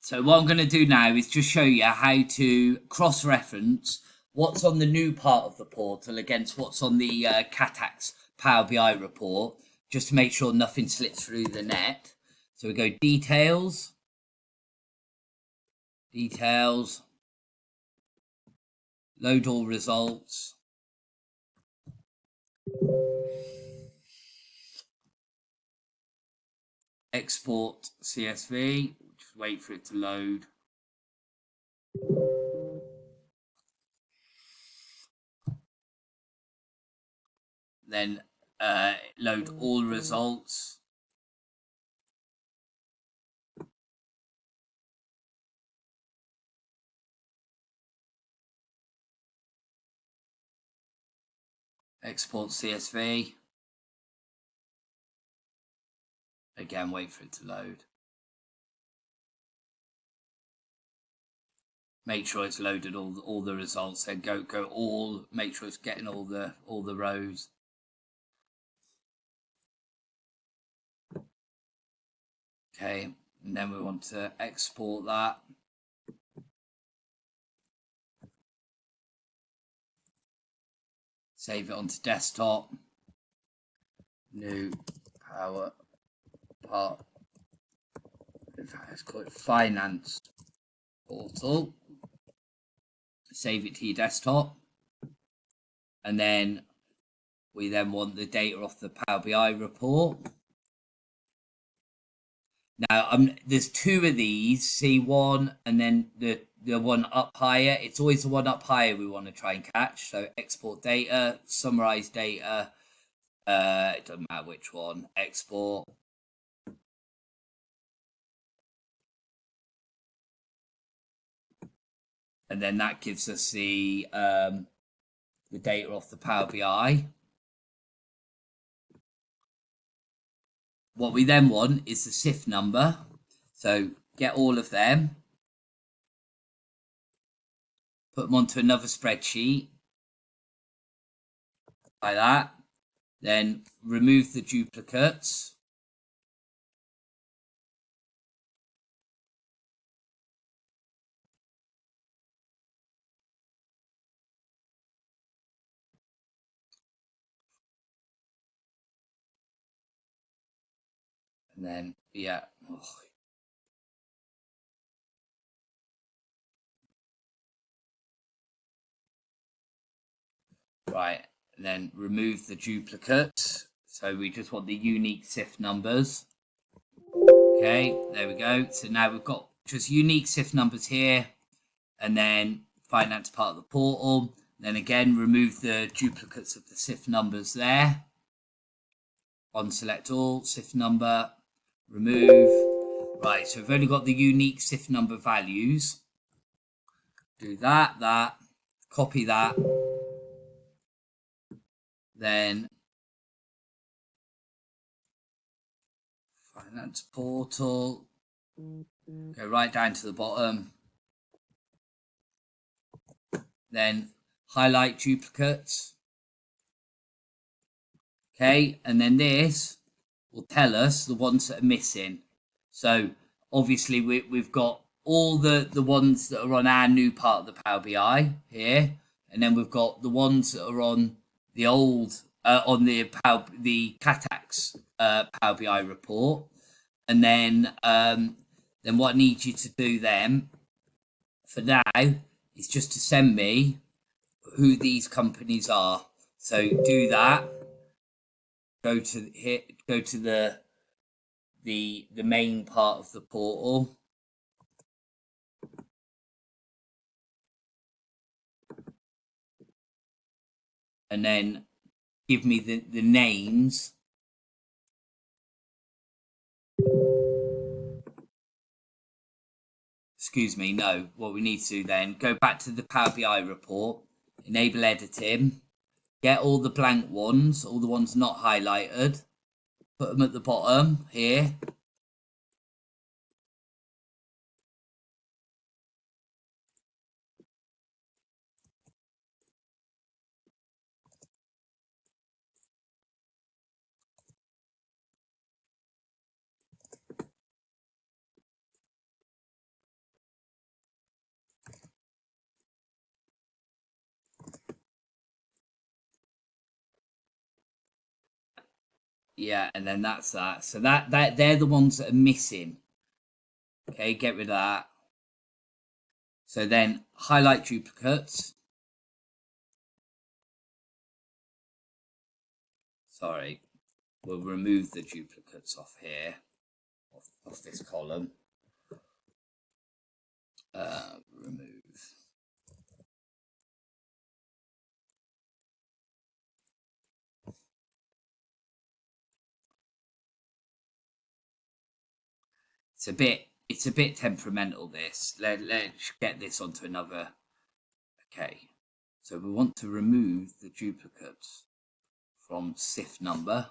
So what I'm going to do now is just show you how to cross-reference what's on the new part of the portal against what's on the Catax Power BI report, just to make sure nothing slips through the net. So we go details, load all results. Export CSV, just wait for it to load. Then load all results. Export CSV. Again, wait for it to load. Make sure it's loaded all the results. Then go all. Make sure it's getting all the rows. Okay, and then we want to export that. Save it onto desktop. New Power Part. In fact, let's call it Finance Portal. Save it to your desktop, and then we want the data off the Power BI report. Now, there's two of these, C1 and then the one up higher. It's always the one up higher we want to try and catch. So export data, summarize data. It doesn't matter which one. Export. And then that gives us the data off the Power BI. What we then want is the SIF number. So get all of them. Put them onto another spreadsheet. Like that. Then remove the duplicates. And then, yeah. Oh. Right, and then remove the duplicates. So we just want the unique SIF numbers. Okay, there we go. So now we've got just unique SIF numbers here, and then finance part of the portal. Then again, remove the duplicates of the SIF numbers there. On select all, SIF number, remove. Right, so we've only got the unique SIF number values. Do that, copy that. Then finance portal, go right down to the bottom. Then highlight duplicates. Okay, and then this will tell us the ones that are missing. So obviously we've got all the ones that are on our new part of the Power BI here, and then we've got the ones that are on the old on the Catax Power BI report, and then what I need you to do then for now is just to send me who these companies are. So do that. Go to here. Go to the main part of the portal. And then give me the names. Excuse me, no. What we need to do then, go back to the Power BI report, enable editing, get all the blank ones, all the ones not highlighted, put them at the bottom here. Yeah, and then that's that. So that they're the ones that are missing. Okay, get rid of that. So then highlight duplicates. Sorry, we'll remove the duplicates off here, off this column. Remove. It's a bit temperamental, this. Let's get this onto another. Okay, so we want to remove the duplicates from SIF number.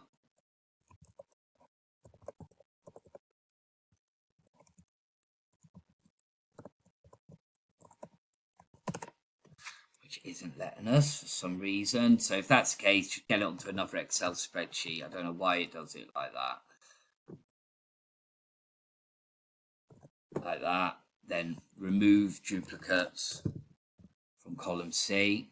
Which isn't letting us for some reason. So if that's the case, get it onto another Excel spreadsheet. I don't know why it does it like that. Like that. Then remove duplicates from column C.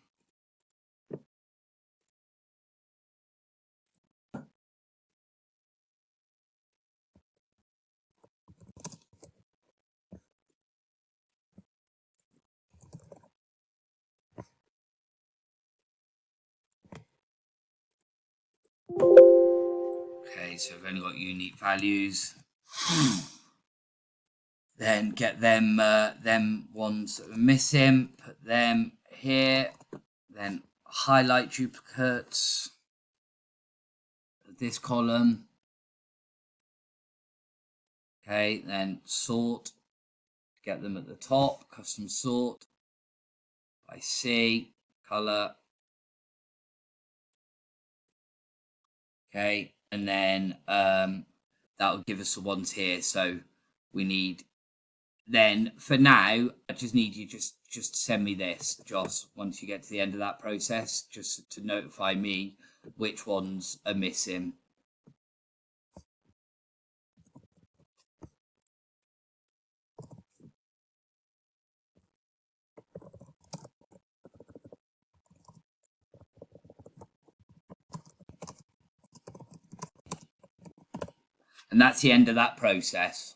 Okay, so we've only got unique values. Then get them ones that are missing, put them here, then highlight duplicates of this column. Okay, then sort, get them at the top, custom sort by C, color. Okay, and then that'll give us the ones here. So we need, then for now, I just need you just send me this, Joss, once you get to the end of that process, just to notify me which ones are missing. And that's the end of that process.